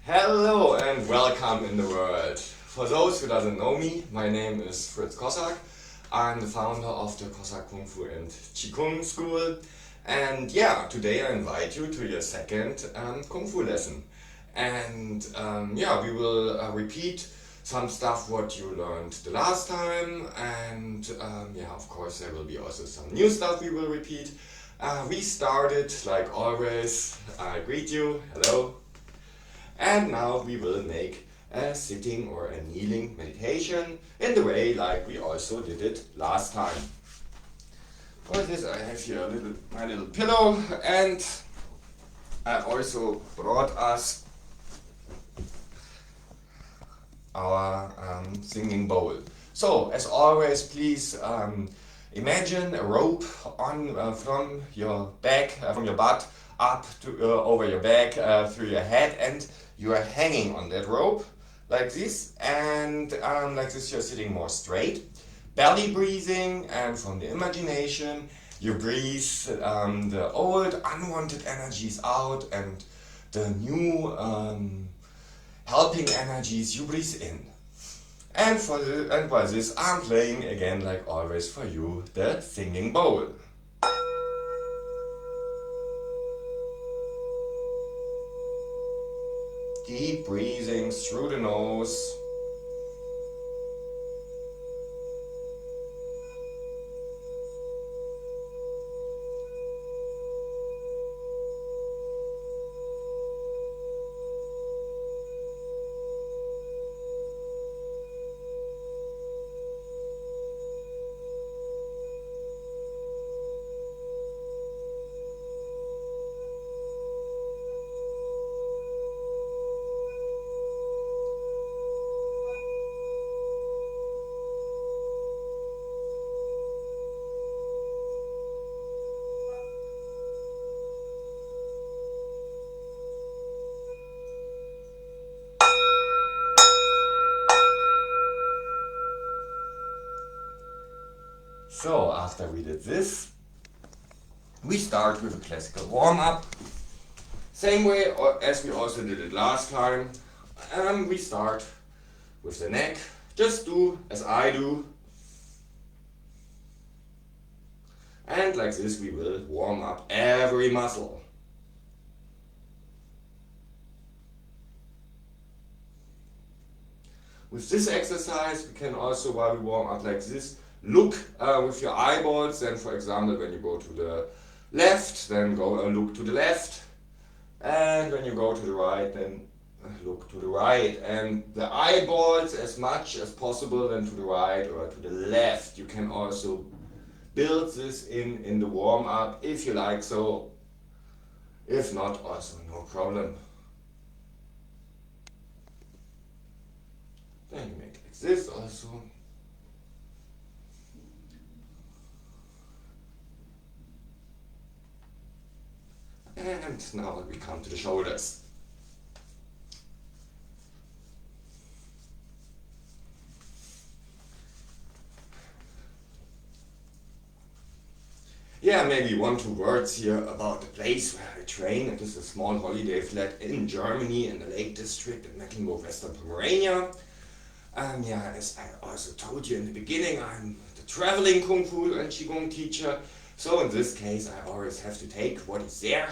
Hello and welcome in the world. For those who doesn't know me, my name is Fritz Kossak. I'm the founder of the Kossak Kung Fu and Qigong School. And yeah, today I invite you to your second Kung Fu lesson. And we will repeat some stuff what you learned the last time. And of course, there will be also some new stuff we will repeat. We started like always. I greet you. Hello. And now we will make a sitting or a kneeling meditation in the way like we also did it last time. For this I have here my little pillow, and I also brought us our singing bowl. So as always, please imagine a rope on from your back, from your butt up to over your back through your head, and you are hanging on that rope like this, and like this you're sitting more straight. Belly breathing, and from the imagination you breathe the old unwanted energies out, and the new helping energies you breathe in. And by this I'm playing again like always for you the singing bowl. Deep breathing through the nose. So after we did this, we start with a classical warm-up. Same way as we also did it last time. We start with the neck. Just do as I do. And like this we will warm up every muscle. With this exercise we can also, while we warm up like this, look with your eyeballs. Then for example, when you go to the left, then go look to the left. And when you go to the right, then look to the right. And the eyeballs as much as possible then to the right or to the left. You can also build this in the warm-up if you like so. If not, also no problem. Then you make like this also. And now we come to the shoulders. Yeah, maybe 1-2 words here about the place where I train. It is a small holiday flat in Germany in the Lake District in Mecklenburg-Western Pomerania. As I also told you in the beginning, I'm the traveling Kung Fu and Qigong teacher. So in this case, I always have to take what is there.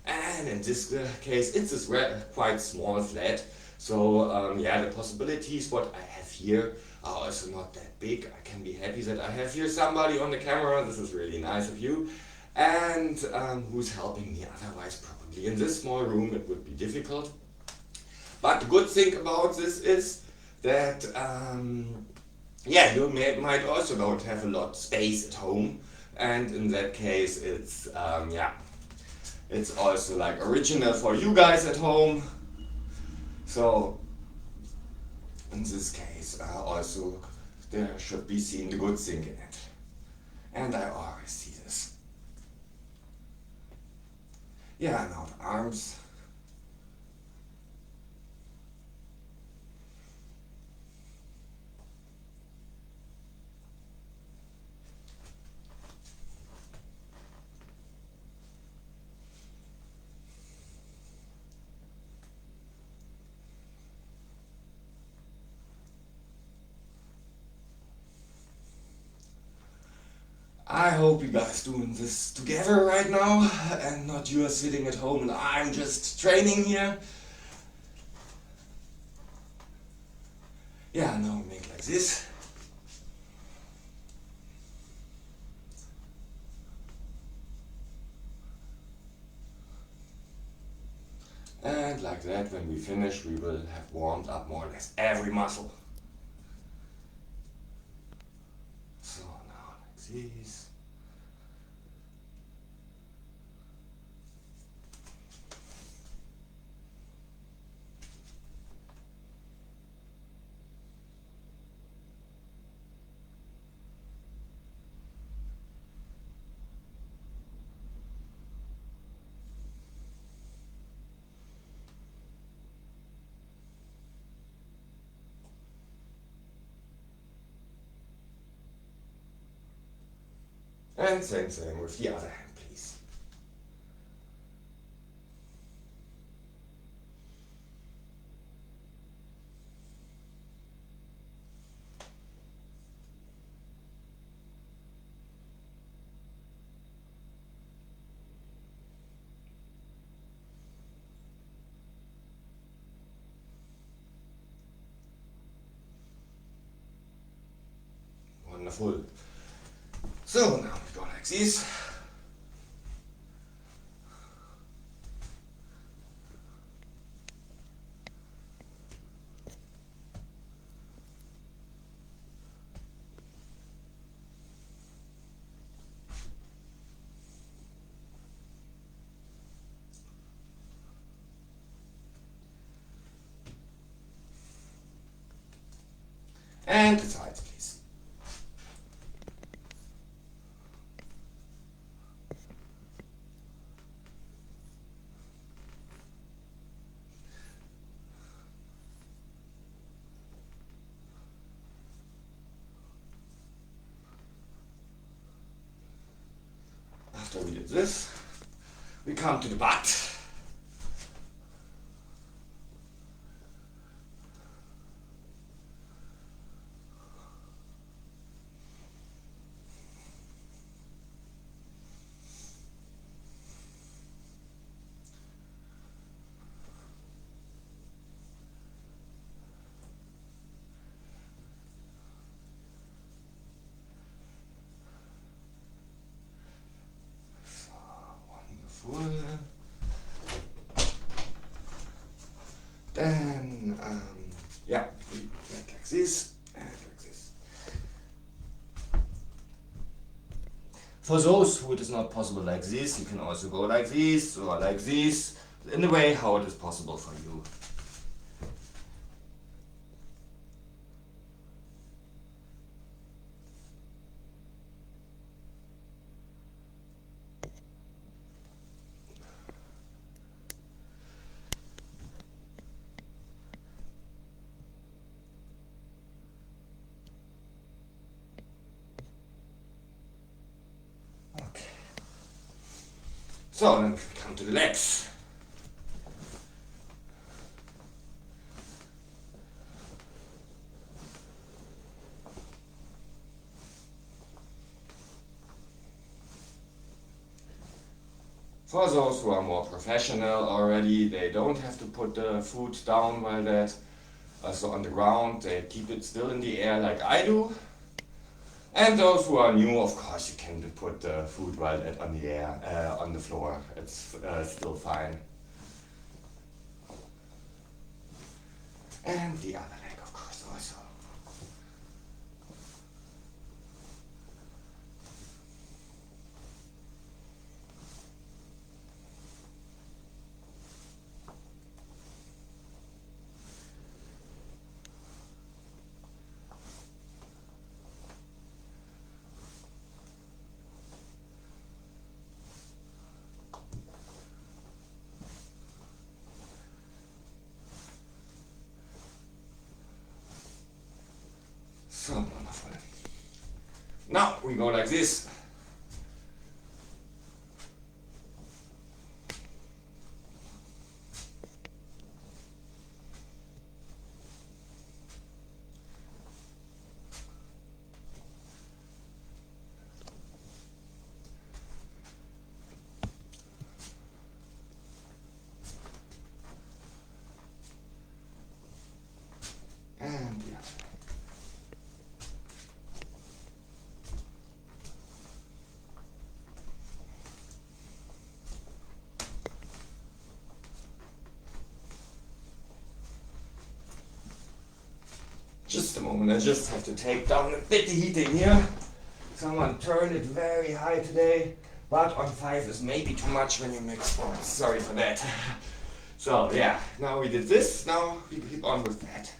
And in this case, it's a quite small flat. So the possibilities what I have here are also not that big. I can be happy that I have here somebody on the camera. This is really nice of you. And who's helping me. Otherwise, probably in this small room it would be difficult. But the good thing about this is that you might also don't have a lot of space at home, and in that case it's it's also like original for you guys at home. So in this case also there should be seen the good thing in it, and I always see this. Now the arms. I hope you guys doing this together right now and not you are sitting at home and I'm just training here. Yeah, now make like this. And like that, when we finish, we will have warmed up more or less every muscle. So now like this. And same with the other hand, please. Wonderful. So now we go like this. And the sides, please. After we did this, we come to the butt. Wonderful. Then, yeah, we make like this and like this. For those who it is not possible like this, you can also go like this or like this, in the way how it is possible for you. Okay. So then we come to the legs. For those who are more professional already, they don't have to put the foot down while that, so on the ground, they keep it still in the air like I do. And those who are new, of course, you can put the foot while that on the air, on the floor. It's still fine. And the other leg, of course, also. So wonderful. Now we go like this. Just a moment, I just have to take down a bit the heating here. Someone turned it very high today, but on 5 is maybe too much when you mix forms. Sorry for that. So yeah, now we did this, now we keep on with that.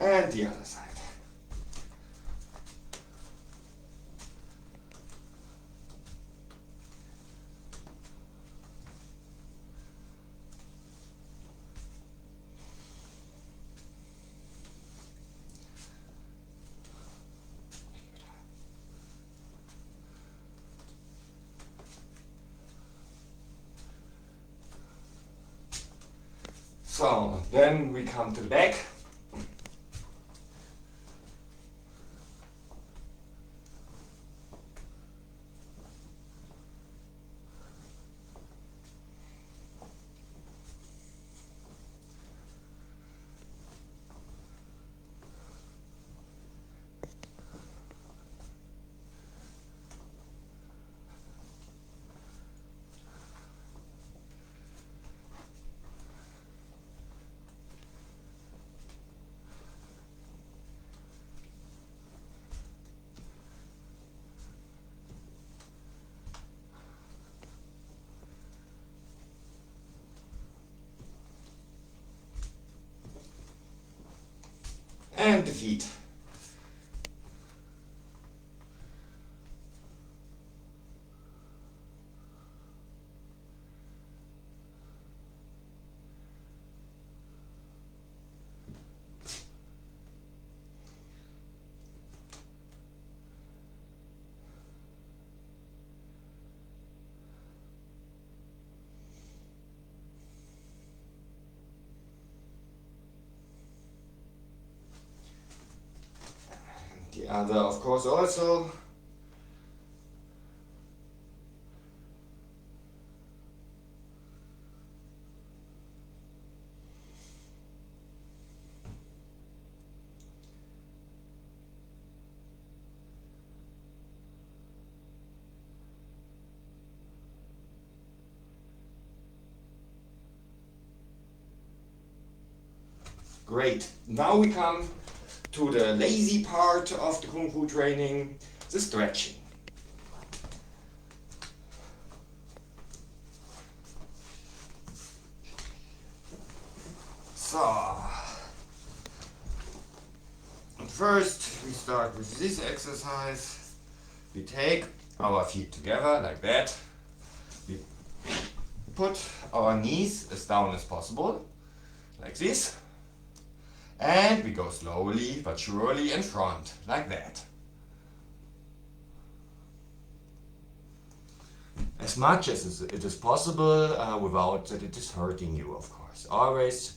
And the other side. So then we come to the back. And the feet. The other, of course, also. Great. Now we come to the lazy part of the Kung Fu training, the stretching. So, first we start with this exercise. We take our feet together like that. We put our knees as down as possible, like this. And we go slowly but surely in front, like that. As much as it is possible without that it is hurting you, of course. Always,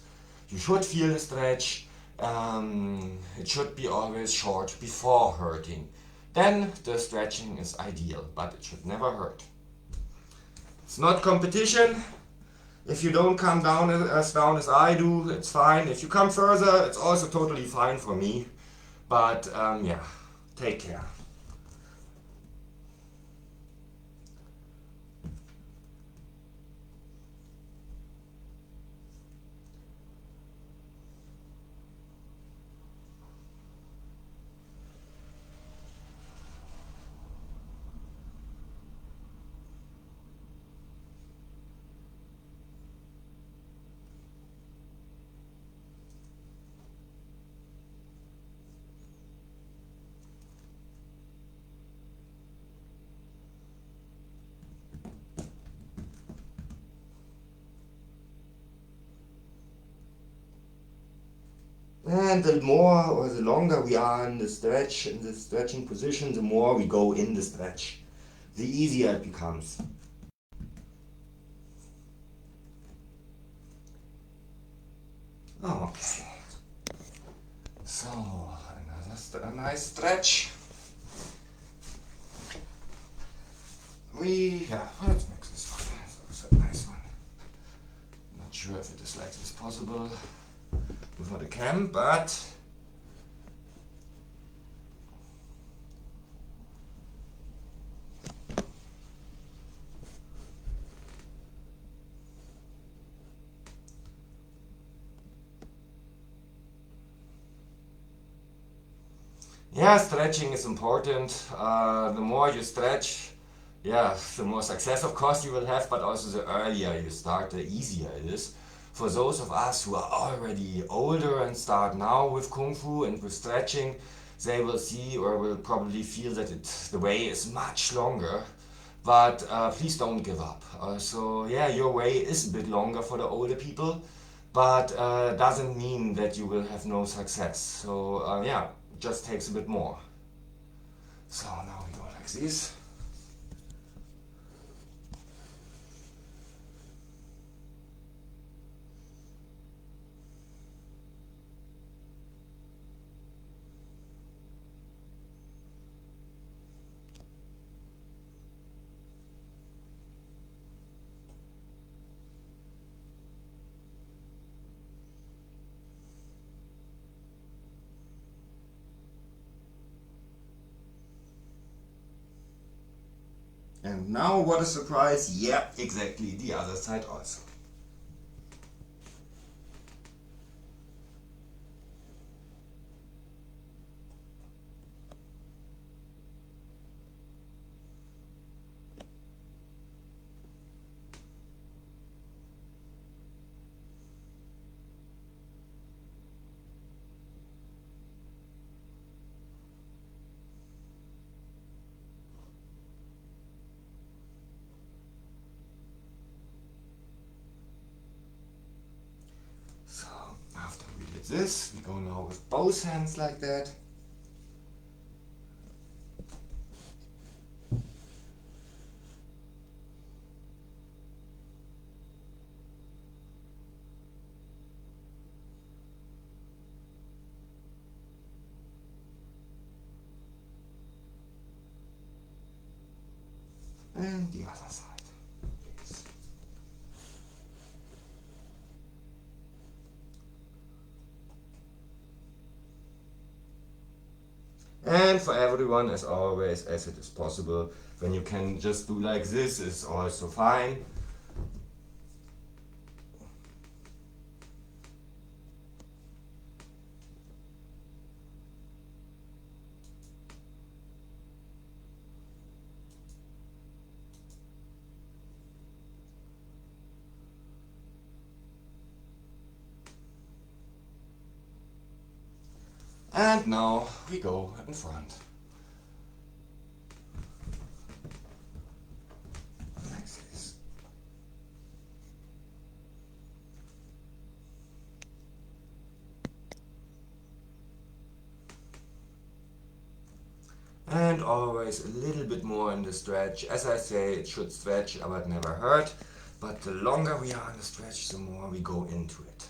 you should feel the stretch. It should be always short before hurting. Then the stretching is ideal, but it should never hurt. It's not competition. If you don't come down as I do, it's fine. If you come further, it's also totally fine for me. But yeah, take care. And the more or the longer we are in the stretch, in the stretching position, the more we go in the stretch, the easier it becomes. Okay. So, another nice stretch. let's mix this one. It's a nice one. Not sure if it is like this possible before the cam, but yeah, stretching is important. The more you stretch, yeah, the more success of course you will have, but also the earlier you start, the easier it is. For those of us who are already older and start now with Kung Fu and with stretching, they will see or will probably feel that the way is much longer. But please don't give up. So yeah, your way is a bit longer for the older people, but doesn't mean that you will have no success. So yeah, just takes a bit more. So now we go like this. And now what a surprise, yeah, exactly, the other side also. So after we did this, we go now with both hands like that. And the other side. And for everyone, as always, as it is possible, when you can just do like this is also fine. And now we go in front. Like this. And always a little bit more in the stretch. As I say, it should stretch but never hurt. But the longer we are in the stretch, the more we go into it.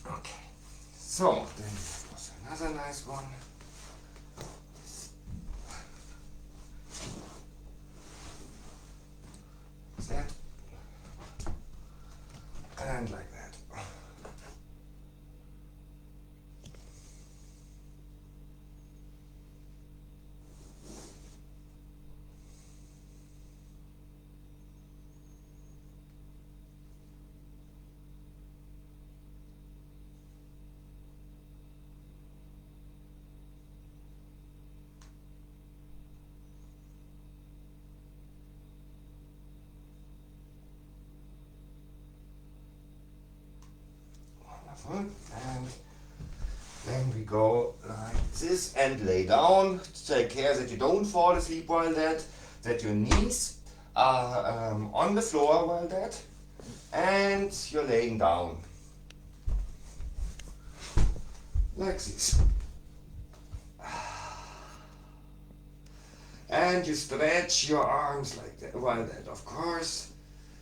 Okay, so then was another nice one. That and like that. Wonderful. And then we go like this and lay down. Take care that you don't fall asleep while that your knees are on the floor while that, and you're laying down like this. And you stretch your arms like that while that, of course.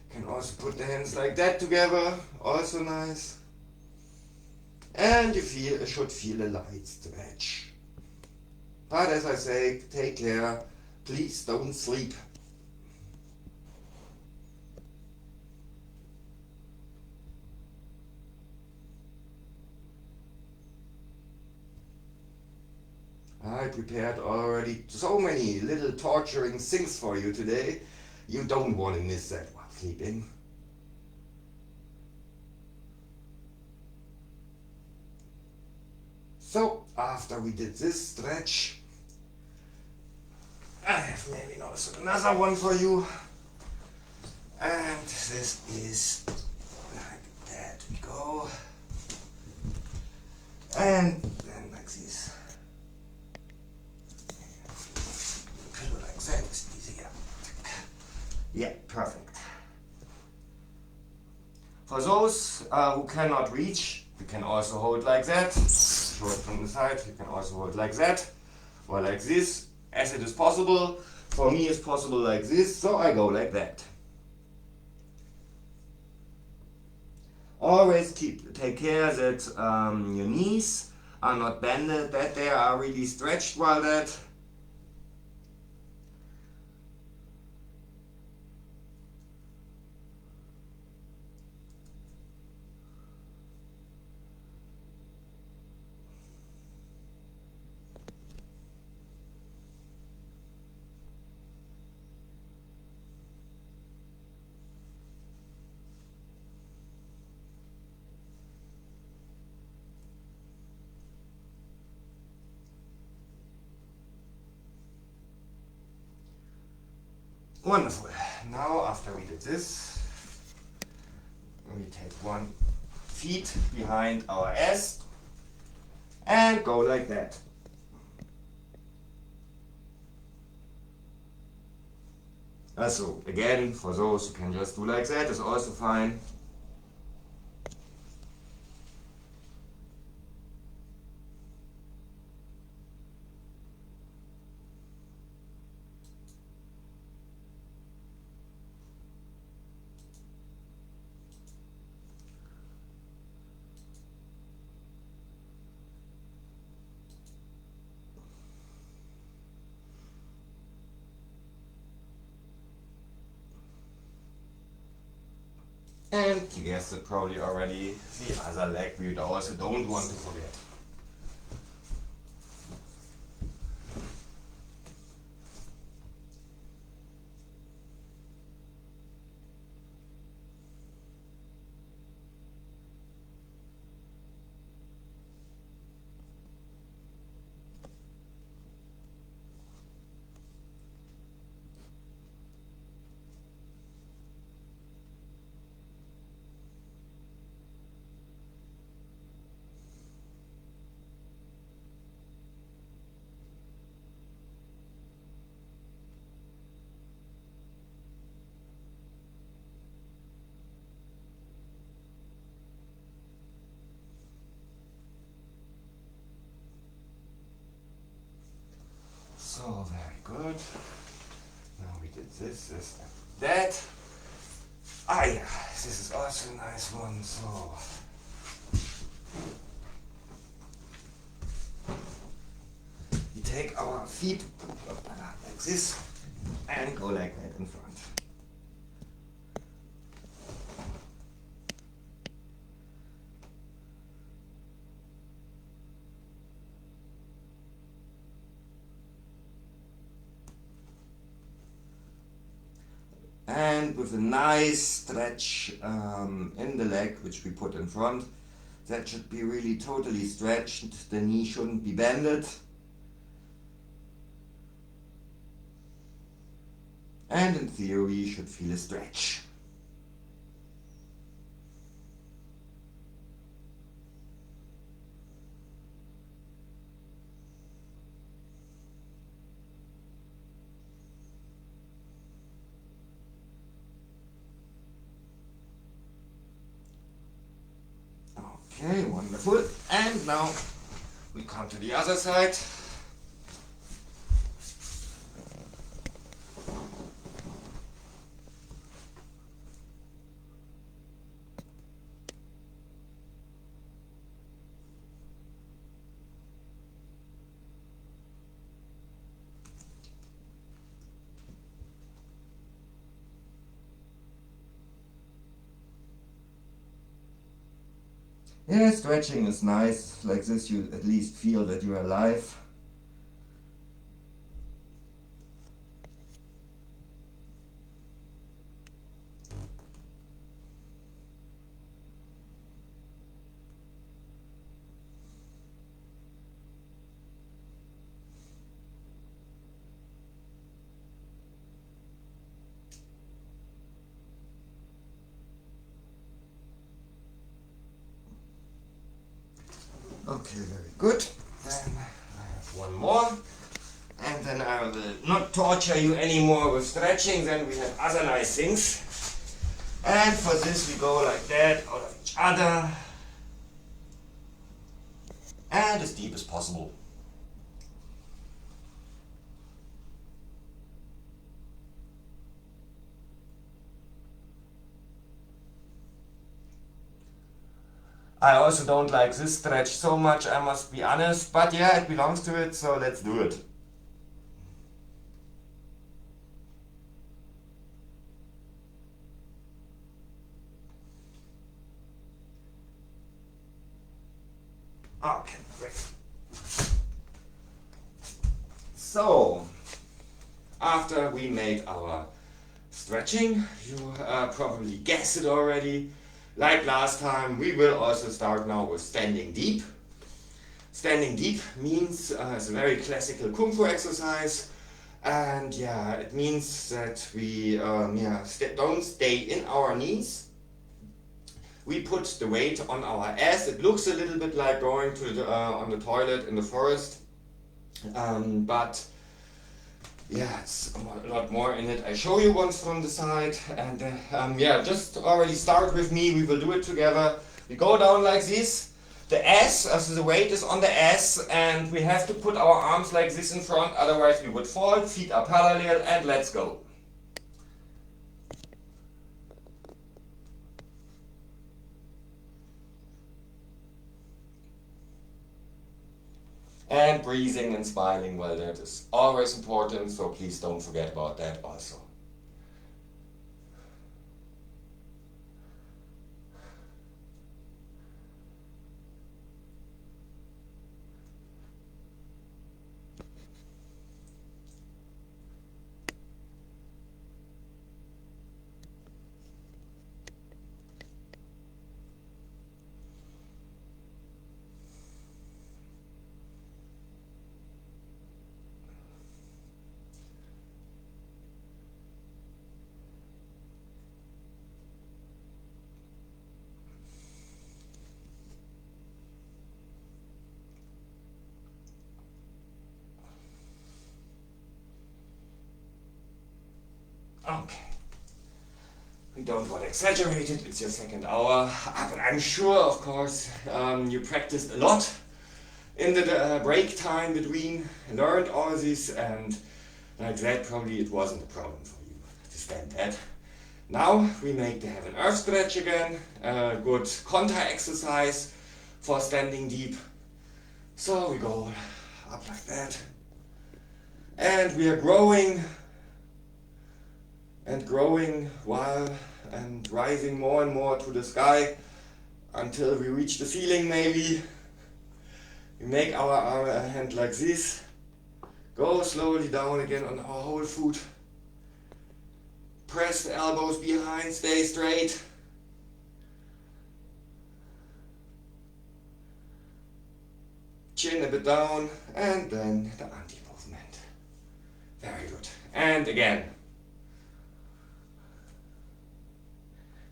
You can also put the hands like that together, also nice. And you should feel a light stretch. But as I say, take care, please don't sleep. I prepared already so many little torturing things for you today. You don't want to miss that while sleeping. So, after we did this stretch, I have maybe also another one for you. And this is like that we go. And then like this. Pillow like that is easier. Yeah, perfect. For those who cannot reach, you can also hold like that. Show it from the side. You can also hold like that or like this, as it is possible. For me, it's possible like this, so I go like that. Always take care that your knees are not bended, that they are really stretched while that. Wonderful. Now, after we did this, we take one feet behind our ass and go like that. Also, again, for those who can just do like that, is also fine. And you guessed it probably already, the other leg we also don't want to forget. So, very good. Now we did this and that. Ah yeah, this is also a nice one, so. We take our feet like this and go like that in front. And with a nice stretch in the leg, which we put in front, that should be really totally stretched. The knee shouldn't be bended. And in theory, you should feel a stretch. Okay, wonderful. And now we come to the other side. Yeah, stretching is nice. Like this you at least feel that you are alive. Okay, very good. Then I have one more. And then I will not torture you anymore with stretching, then we have other nice things. And for this we go like that, out of each other. And as deep as possible. I also don't like this stretch so much, I must be honest, but yeah, it belongs to it, so let's do it. Okay, great. So, after we made our stretching, you probably guessed it already. Like last time, we will also start now with standing deep. Standing deep means it's a very classical Kung Fu exercise, and yeah, it means that we don't stay in our knees. We put the weight on our ass. It looks a little bit like going to the, on the toilet in the forest, but yeah, it's a lot more in it. I show you once from the side, and yeah, just already start with me. We will do it together. We go down like this. The ass, as the weight is on the ass, and we have to put our arms like this in front, otherwise we would fall. Feet are parallel, and let's go. And breathing and smiling, well, that is always important, so please don't forget about that also. Okay. We don't want to exaggerate it, it's your second hour. But I'm sure, of course, you practiced a lot in the break time between, learned all this, and like that, probably it wasn't a problem for you to stand that. Now we make the heaven earth stretch again, a good conta exercise for standing deep. So we go up like that, and we are growing and growing while and rising more and more to the sky until we reach the ceiling maybe. We make our hand like this, go slowly down again on our whole foot, press the elbows behind, stay straight. Chin a bit down, and then the anti-movement. Very good. And again.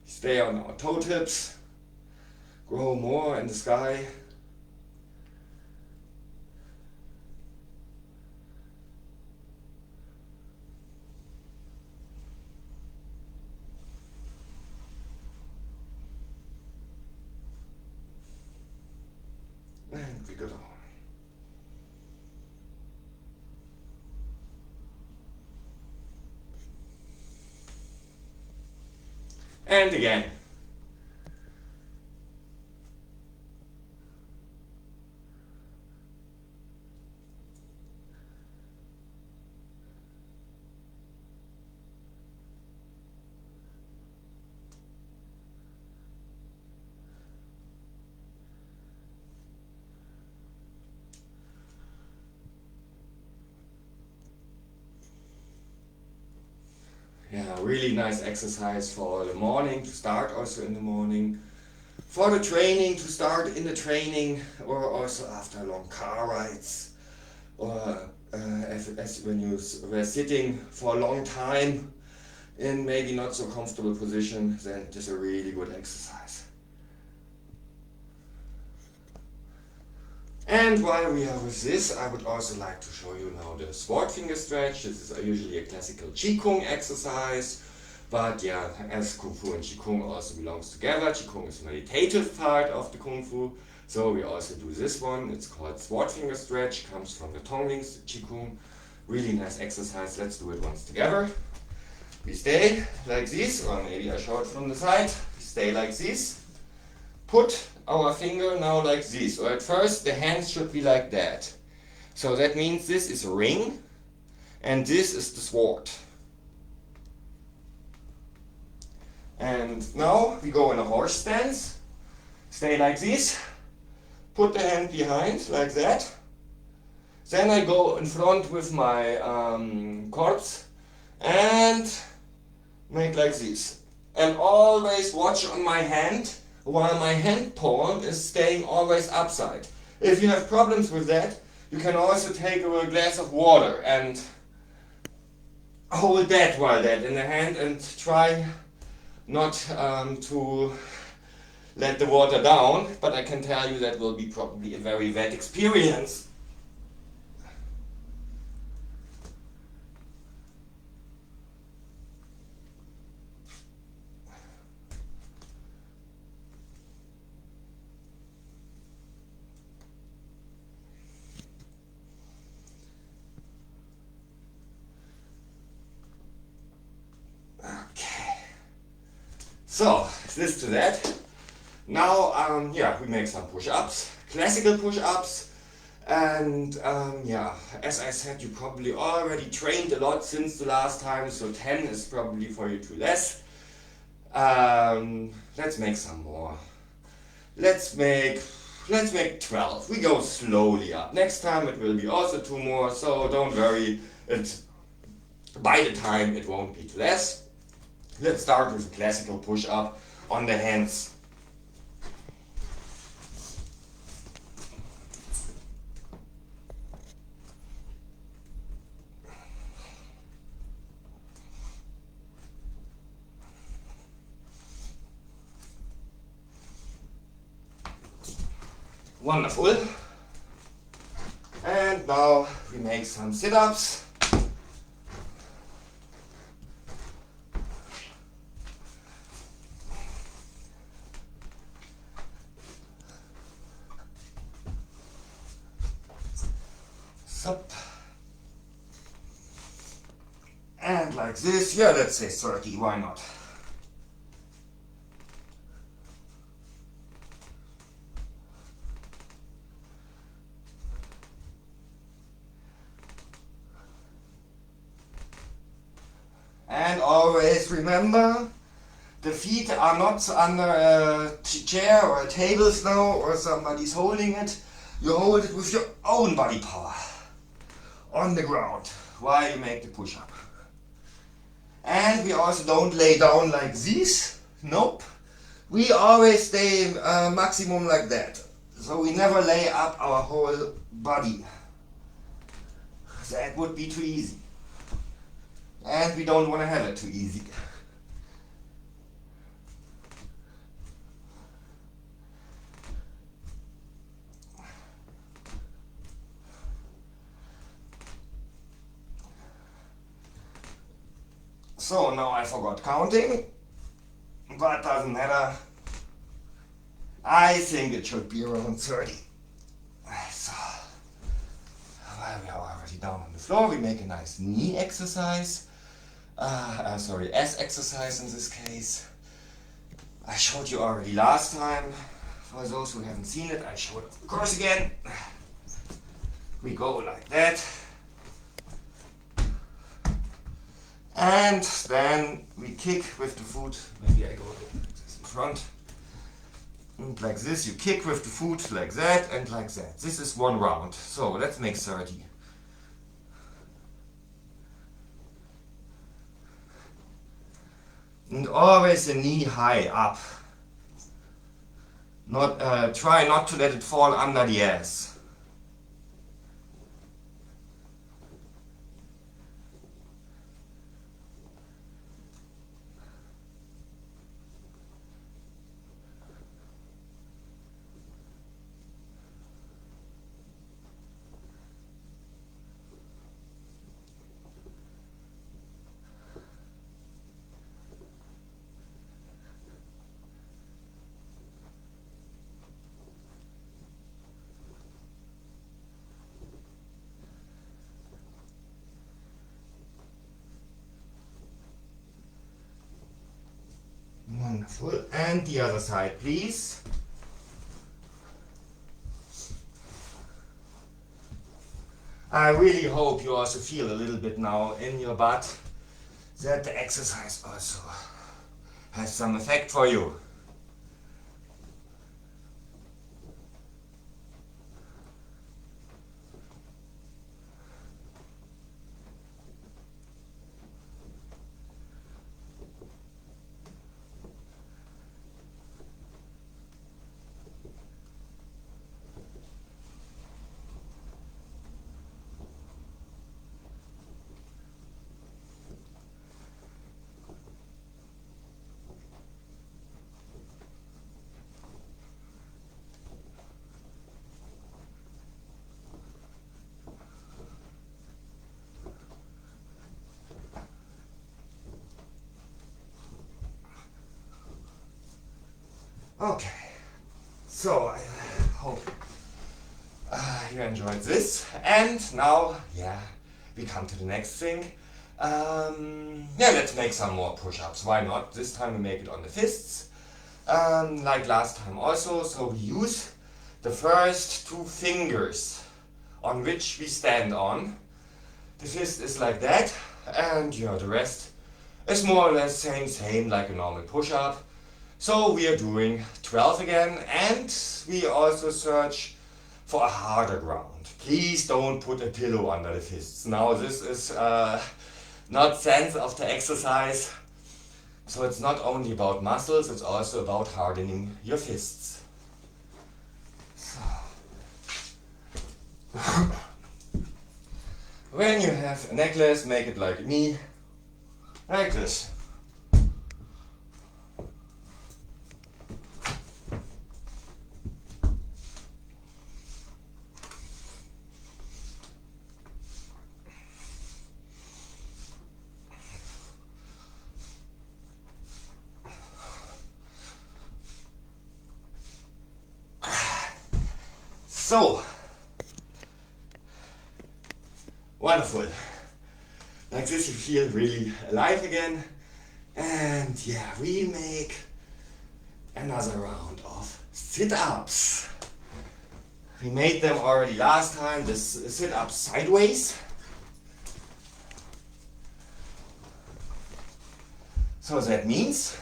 Stay on our toe tips, grow more in the sky. and we go down. And again. Yeah, really nice exercise for the morning, to start also in the morning. For the training, to start in the training, or also after long car rides, or as when you were sitting for a long time in maybe not so comfortable position, then it is a really good exercise. And while we are with this, I would also like to show you now the sword finger stretch. This is usually a classical Qigong exercise, but yeah, as Kung Fu and Qigong also belongs together. Qigong is a meditative part of the Kung Fu, so we also do this one. It's called sword finger stretch, comes from the Tongling Qigong. Really nice exercise. Let's do it once together. We stay like this, or maybe I show it from the side. We stay like this. Put our finger now like this, or at first the hands should be like that. So that means this is a ring and this is the sword. And now we go in a horse stance. Stay like this. Put the hand behind like that. Then I go in front with my corpse and make like this. And always watch on my hand, while my hand palm is staying always upside. If you have problems with that, you can also take a glass of water and hold that while that in the hand and try not to let the water down, but I can tell you that will be probably a very wet experience. So, this to that. Now, yeah, we make some push-ups, classical push-ups, and yeah, as I said, you probably already trained a lot since the last time, so 10 is probably for you too less. Let's make some more. Let's make 12. We go slowly up. Next time it will be also 2 more, so don't worry. By the time it won't be too less. Let's start with a classical push-up on the hands. Wonderful. And now we make some sit-ups. Up. And like this, yeah, let's say 30, why not? And always remember, the feet are not under a chair or a table now, or somebody's holding it. You hold it with your own body power on the ground while you make the push-up. And we also don't lay down like this. Nope. We always stay maximum like that. So we never lay up our whole body. That would be too easy. And we don't want to have it too easy. So now I forgot counting, but doesn't matter. I think it should be around 30. down on the floor. We make a nice knee exercise. S exercise in this case. I showed you already last time. For those who haven't seen it, I show it of course again. We go like that. And then we kick with the foot. Maybe I go like this in front. And like this, you kick with the foot like that and like that. This is one round. So let's make 30. And always the knee high up. Try not to let it fall under the ass. Wonderful. And the other side, please. I really hope you also feel a little bit now in your butt that the exercise also has some effect for you. Okay, so I hope you enjoyed this, and now, we come to the next thing. Let's make some more push-ups, why not? This time we make it on the fists, like last time also, so we use the first two fingers on which we stand on. The fist is like that, and the rest is more or less same like a normal push-up. So we are doing 12 again, and we also search for a harder ground. Please don't put a pillow under the fists. Now this is not sense of the exercise. So it's not only about muscles, it's also about hardening your fists. So. When you have a necklace, make it like me, like this. So, wonderful. Like this you feel really alive again. And we make another round of sit-ups. We made them already last time, this sit-up sideways. So that means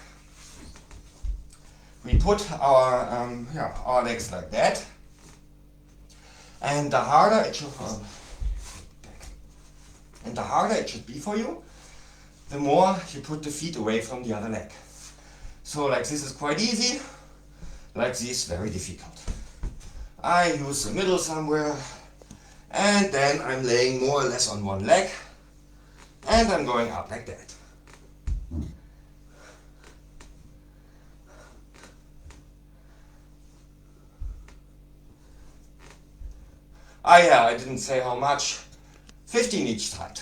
we put our legs like that. And the harder it should be for you, the more you put the feet away from the other leg. So like this is quite easy, like this very difficult. I use the middle somewhere, and then I'm laying more or less on one leg, and I'm going up like that. I didn't say how much. 15 each side.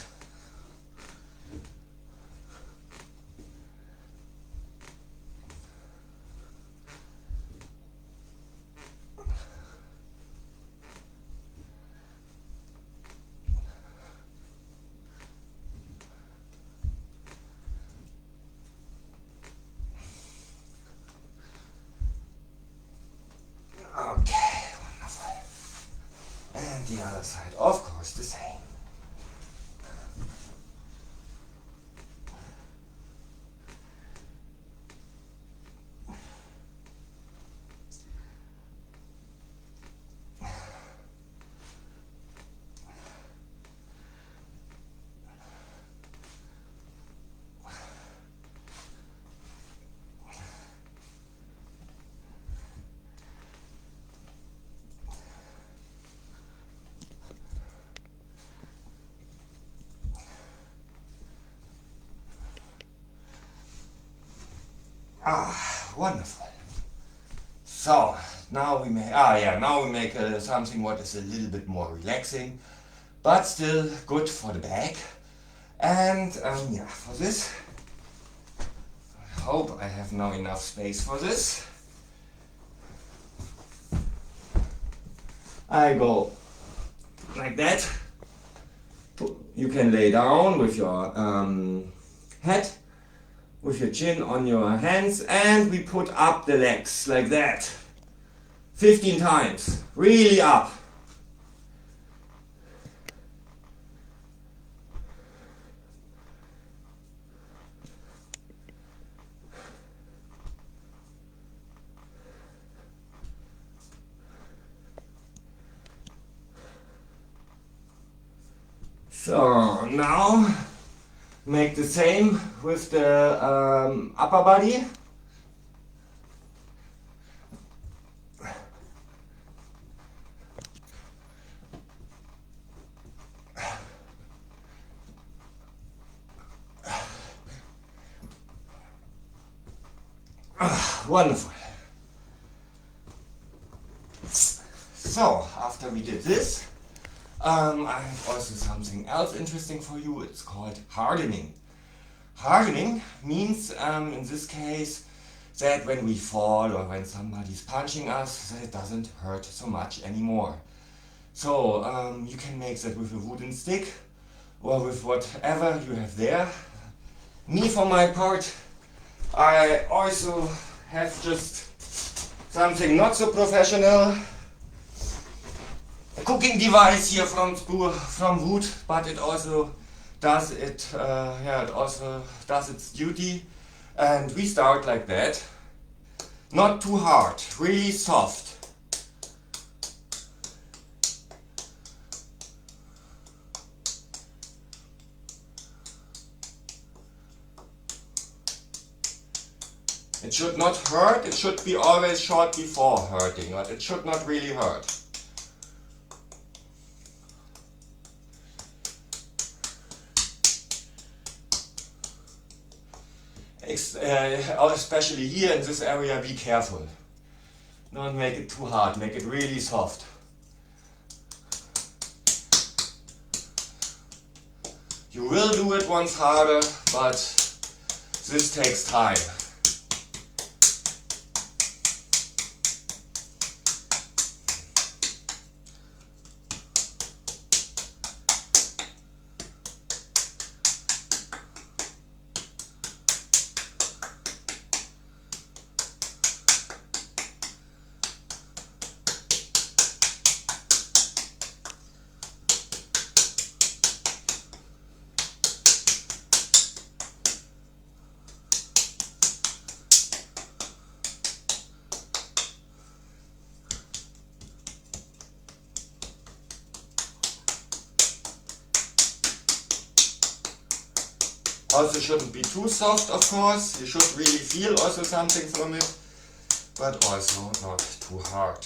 Wonderful. So now we make something what is a little bit more relaxing, but still good for the back. And for this, I hope I have now enough space for this. I go like that. You can lay down with your head, with your chin on your hands, and we put up the legs like that. 15 times, really up. So now make the same with the upper body. Wonderful. So after we did this, I have also something else interesting for you. It's called hardening. Hardening means, in this case, that when we fall or when somebody's punching us, that it doesn't hurt so much anymore. So you can make that with a wooden stick or with whatever you have there. Me, for my part, I also have just something not so professional. A cooking device here from wood, but it also does its duty. And we start like that. Not too hard, really soft. It should not hurt, it should be always short before hurting, but it should not really hurt. Especially here in this area, be careful. Don't make it too hard, make it really soft. You will do it once harder, but this takes time. Also shouldn't be too soft, of course. You should really feel also something from it, but also not too hard.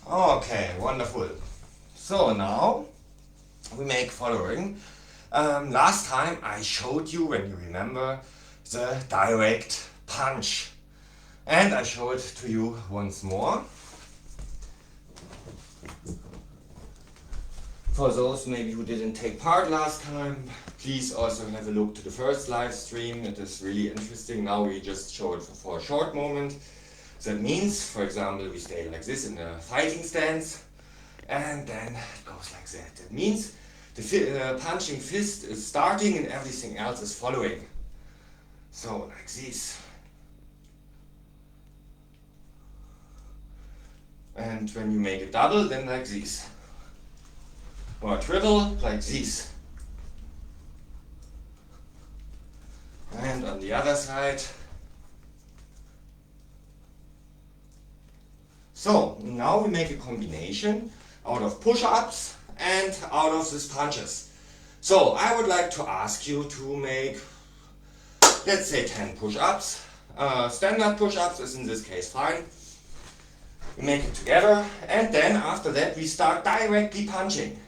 Okay, wonderful. So now we make following. Last time I showed you, when you remember, the direct punch. And I show it to you once more. For those maybe who didn't take part last time, please also have a look to the first live stream. It is really interesting. Now we just show it for a short moment. That means, for example, we stay like this in a fighting stance, and then it goes like that. That means the punching fist is starting and everything else is following. So like this. And when you make it double, then like this. Or triple, like this. And on the other side. So now we make a combination out of push-ups and out of these punches. So I would like to ask you to make, let's say 10 push-ups. Standard push-ups is in this case fine. We make it together, and then after that we start directly punching.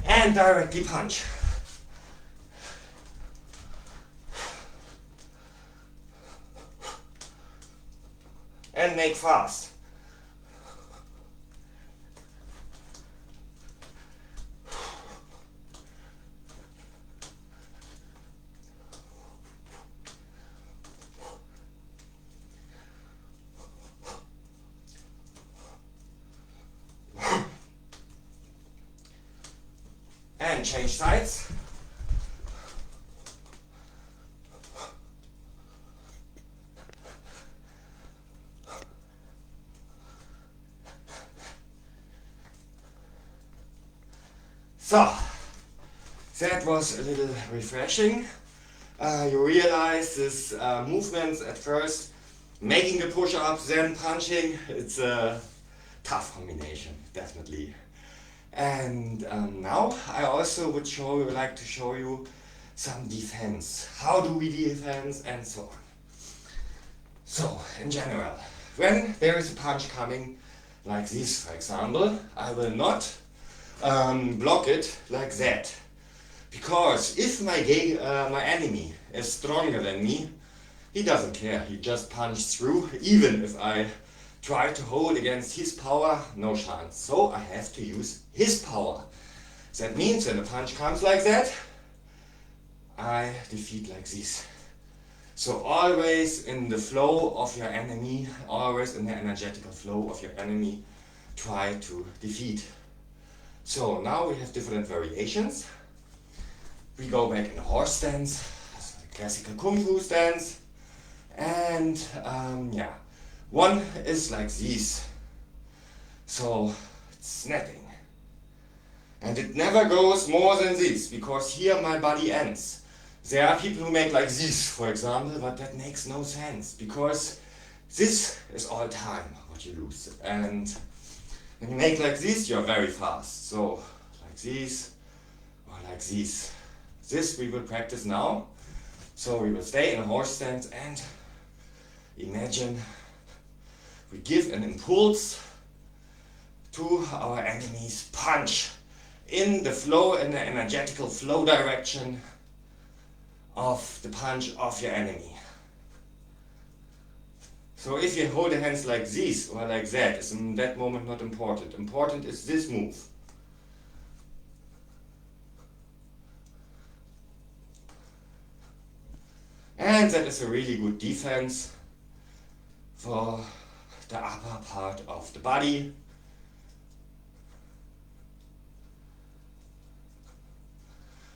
And directly punch. And make fast. And change sides. So, that was a little refreshing. You realize this movements at first, making the push-ups, then punching, it's a tough combination, definitely. And now I also would like to show you some defense. How do we defend and so on. So, in general, when there is a punch coming, like this for example, I will not block it like that. Because if my enemy is stronger than me, he doesn't care, he just punches through. Even if I try to hold against his power, no chance. So I have to use his power. That means when a punch comes like that, I defeat like this. So always in the flow of your enemy, always in the energetical flow of your enemy, try to defeat. So now we have different variations. We go back in the horse stance, classical Kung Fu stance, and yeah, one is like this. So it's snapping. And it never goes more than this, because here my body ends. There are people who make like this, for example, but that makes no sense, because this is all time what you lose. And when you make like this, you're very fast. So like this, or like this. This we will practice now. So we will stay in a horse stance and imagine we give an impulse to our enemy's punch in the flow, in the energetical flow direction of the punch of your enemy. So if you hold the hands like this or like that, is in that moment not important. Important is this move. And that is a really good defense for the upper part of the body.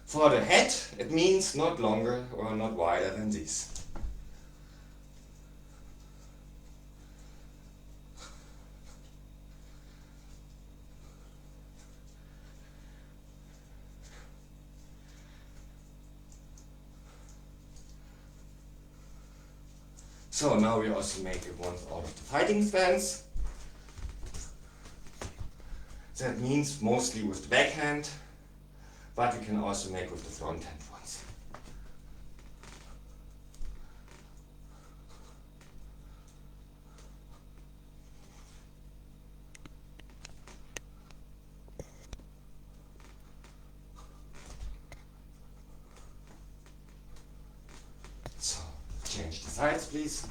For the head, it means not longer or not wider than this. So now we also make it once out of the fighting stance. That means mostly with the backhand, but we can also make with the front hand once. So, change the sides, please.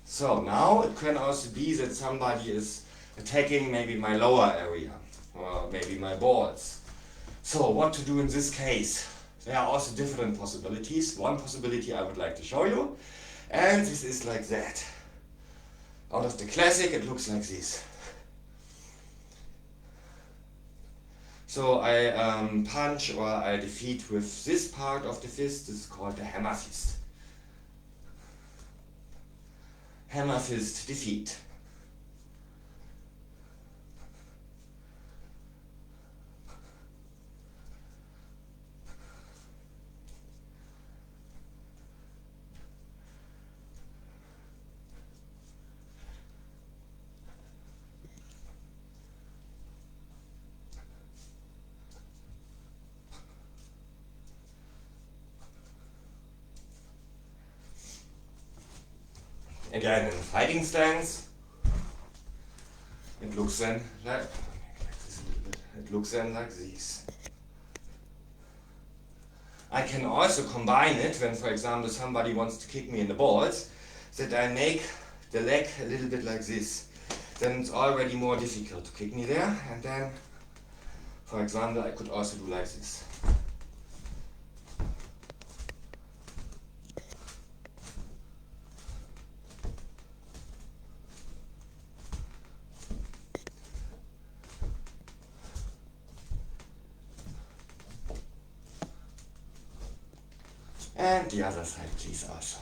So now it can also be that somebody is attacking maybe my lower area, or maybe my balls. So what to do in this case? There are also different possibilities. One possibility I would like to show you, and this is like that. Out of the classic it looks like this. So I punch or I defeat with this part of the fist. This is called the hammer fist. Hammer fist defeat. Again in fighting stance, it looks then like this. I can also combine it when, for example, somebody wants to kick me in the balls, that I make the leg a little bit like this. Then it's already more difficult to kick me there, and then, for example, I could also do like this. And the other side, please, also.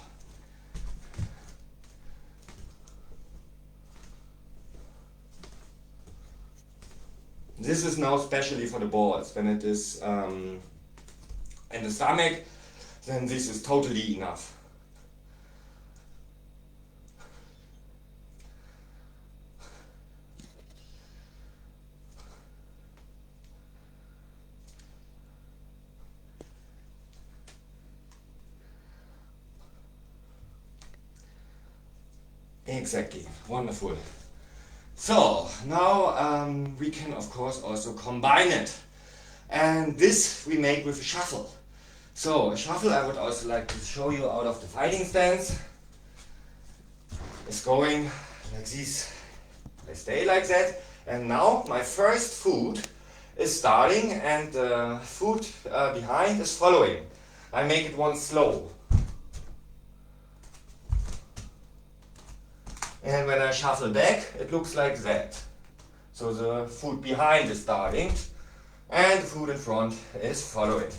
This is now specially for the balls. When it is in the stomach, then this is totally enough. Exactly, wonderful. So now we can of course also combine it, and this we make with a shuffle. So a shuffle I would also like to show you out of the fighting stance. It's going like this. I stay like that, and now my first foot is starting and the foot behind is following. I make it once slow. And when I shuffle back, it looks like that. So the foot behind is starting and the foot in front is following.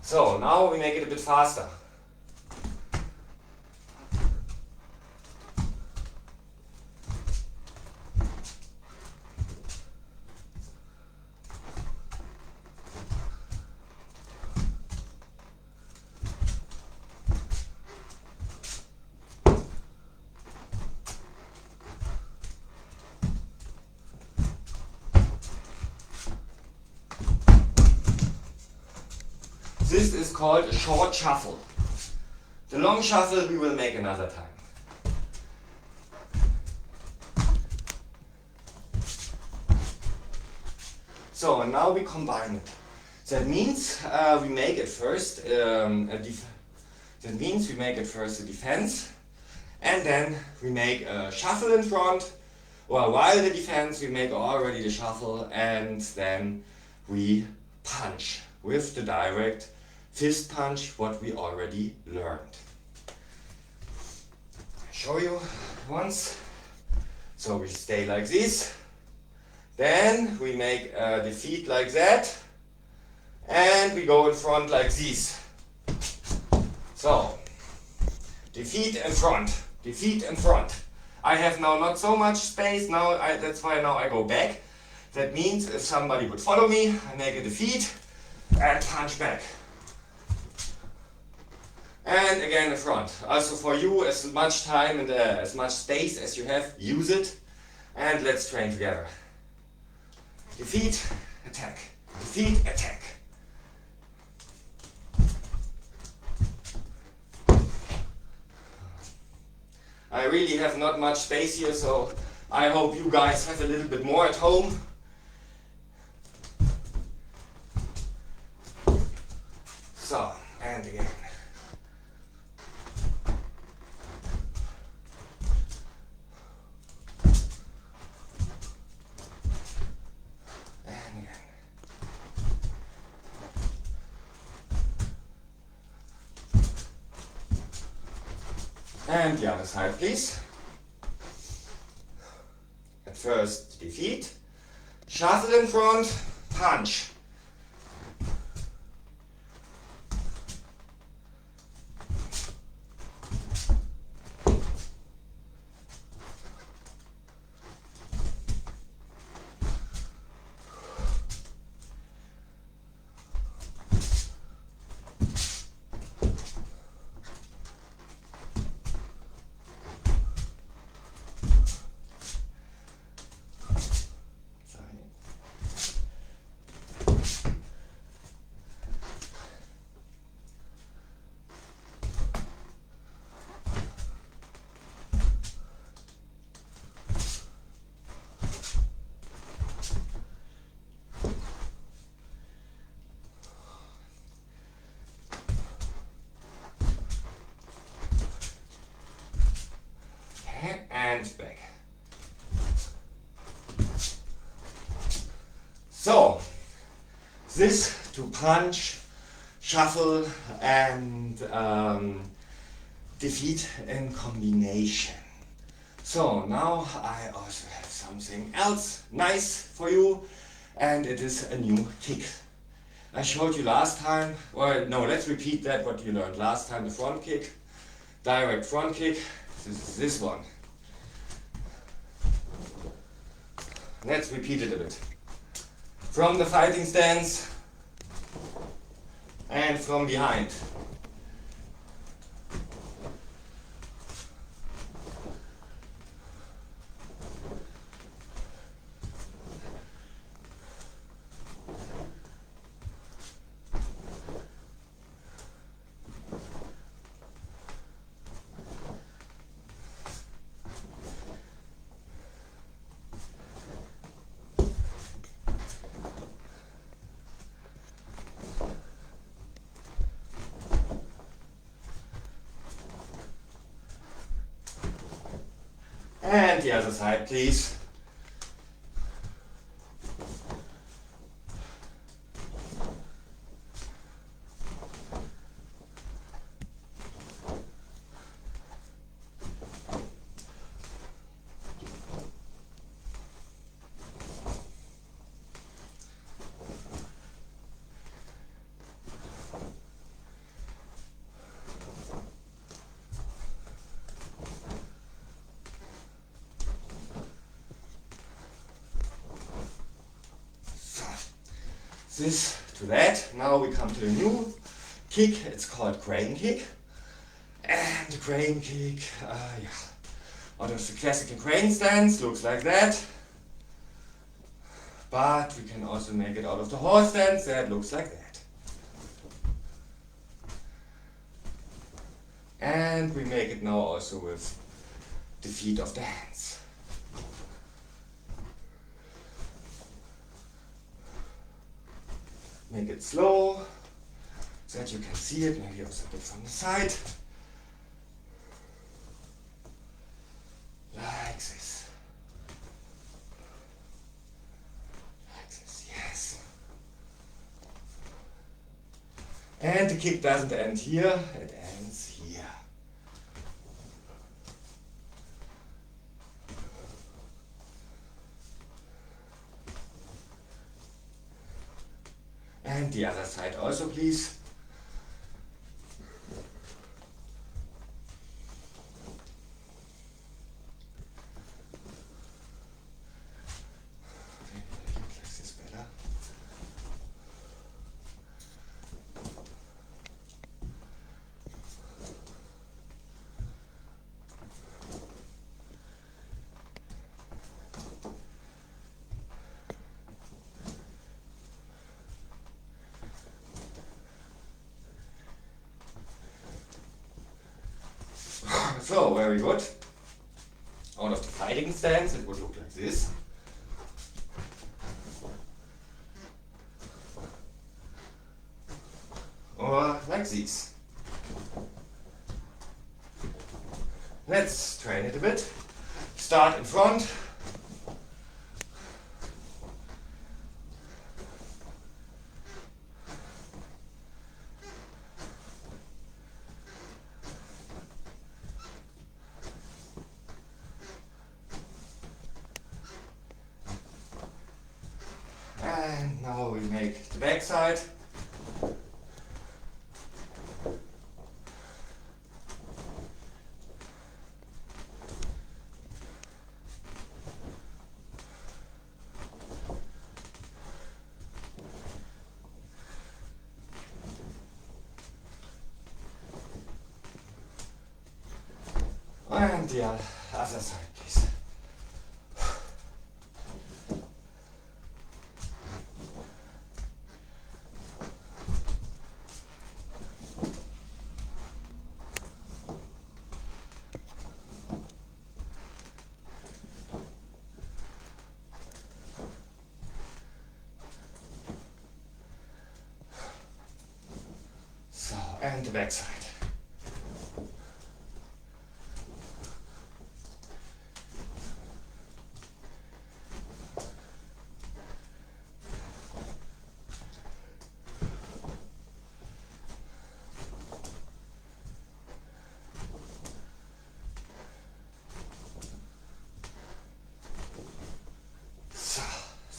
So now we make it a bit faster. This is called a short shuffle. The long shuffle we will make another time. So and now we combine it. That means we make it first a defense, and then we make a shuffle in front. Well, while the defense we make already the shuffle, and then we punch with the direct fist punch, what we already learned. I'll show you once. So we stay like this, then we make the feet like that, and we go in front like this. So, defeat and front, defeat and front. I have now not so much space, that's why now I go back. That means if somebody would follow me, I make a defeat and punch back. And again the front. Also for you, as much time and as much space as you have, use it. And let's train together. Defeat, attack. Defeat, attack. I really have not much space here, so I hope you guys have a little bit more at home. So, and again. And again. And the other side, please. At first, defeat. Shuffle in front, punch. And back. So, this to punch, shuffle and defeat in combination. So now I also have something else nice for you, and it is a new kick. I showed you last time, or no, let's repeat that what you learned last time, the front kick, direct front kick. This is this one. Let's repeat it a bit. From the fighting stance and from behind. And the other side, please. This to that. Now we come to a new kick. It's called crane kick. And the crane kick, out of the classical crane stance, looks like that. But we can also make it out of the horse stance, that looks like that. And we make it now also with the feet of the hands. Make it slow, so that you can see it, maybe also a bit from the side. Like this. Like this, yes. And the kick doesn't end here, it ends here. And the other side also, please. So, very good. Out of the fighting stance, it would look like this. Or like this. Let's train it a bit. Start in front. And now we make the back side. And the other side, please. So, and the back side.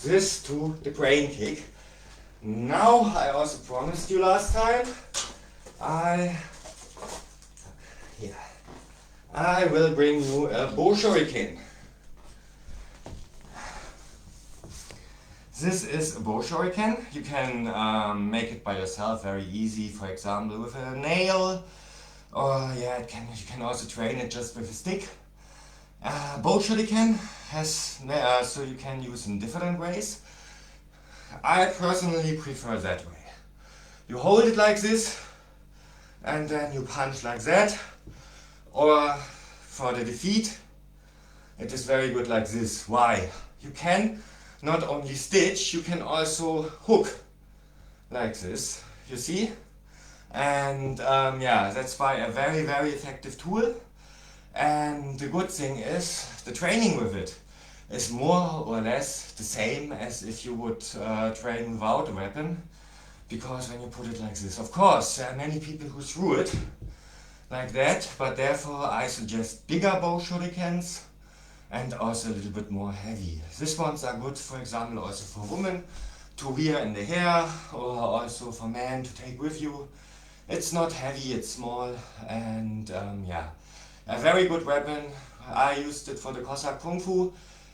This to the crane kick. Now I also promised you last time I will bring you a bow shuriken. This is a bow shuriken. You can make it by yourself very easy, for example with a nail, or you can also train it just with a stick. Bow shuriken has so you can use in different ways. I personally prefer that way. You hold it like this and then you punch like that, or for the defeat it is very good like this. Why? You can not only stitch, you can also hook like this, you see? And that's why a very effective tool. And the good thing is, the training with it is more or less the same as if you would train without a weapon, because when you put it like this, of course, there are many people who threw it like that, but therefore I suggest bigger bow shurikens and also a little bit more heavy. These ones are good, for example, also for women to wear in the hair, or also for men to take with you. It's not heavy, it's small, and a very good weapon. I used it for the Cossack Kung Fu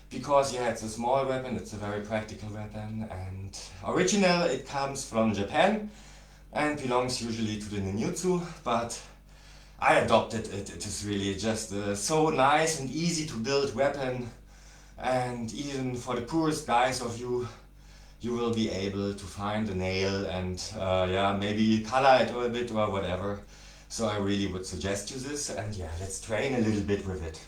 because it's a small weapon, it's a very practical weapon, and original it comes from Japan and belongs usually to the ninjutsu, but I adopted it. It is really just so nice and easy to build weapon, and even for the poorest guys of you, you will be able to find a nail and maybe color it a bit or whatever. So I really would suggest you this, and let's train a little bit with it.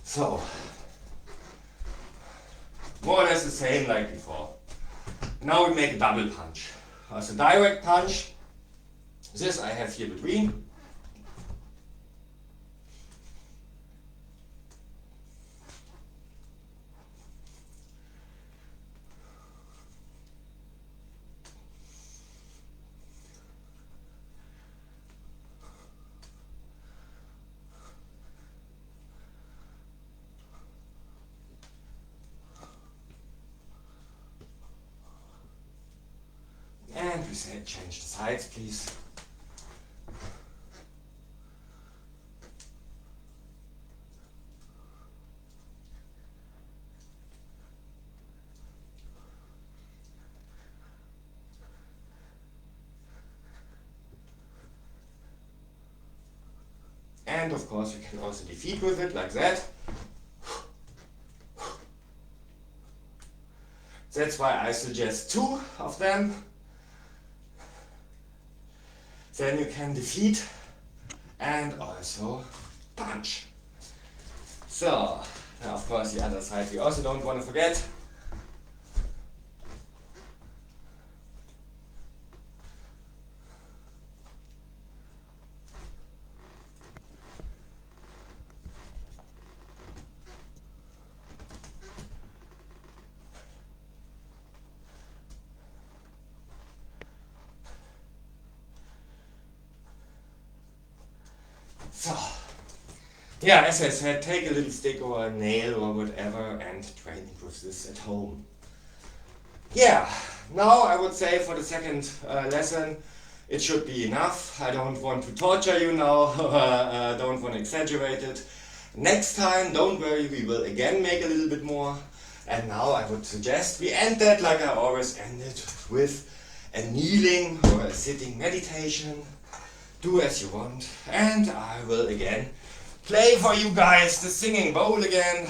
So, more or less the same like before. Now we make a double punch. As a direct punch, this I have here between. And we say change the sides, please. And of course you can also defeat with it like that. That's why I suggest 2 of them. Then you can defeat and also punch. So, now of course the other side we also don't want to forget. So, yeah, as I said, take a little stick or a nail or whatever and train with this at home. Yeah, now I would say for the second lesson it should be enough. I don't want to torture you now, don't want to exaggerate it. Next time, don't worry, we will again make a little bit more. And now I would suggest we end that like I always end it, with a kneeling or a sitting meditation. Do as you want, and I will again play for you guys the singing bowl again.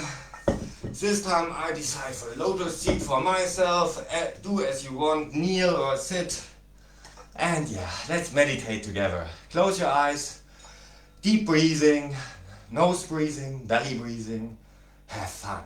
This time I decide for a lotus seat for myself. Do as you want, kneel or sit. And yeah, let's meditate together. Close your eyes, deep breathing, nose breathing, belly breathing. Have fun.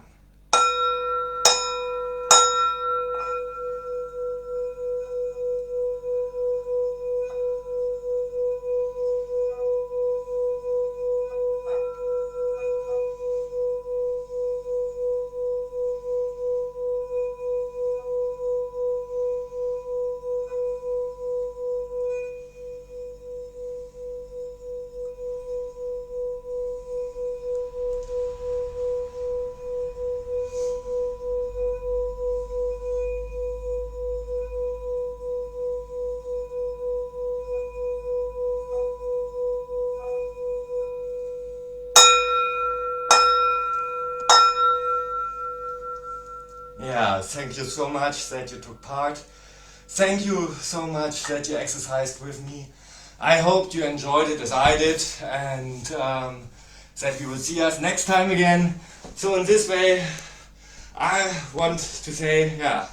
Yeah, thank you so much that you took part. Thank you so much that you exercised with me. I hope you enjoyed it as I did, and that you will see us next time again. So in this way, I want to say, yeah,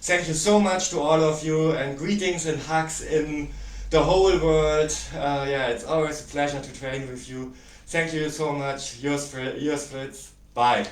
thank you so much to all of you, and greetings and hugs in the whole world. Yeah, it's always a pleasure to train with you. Thank you so much. Yours Fritz. Bye.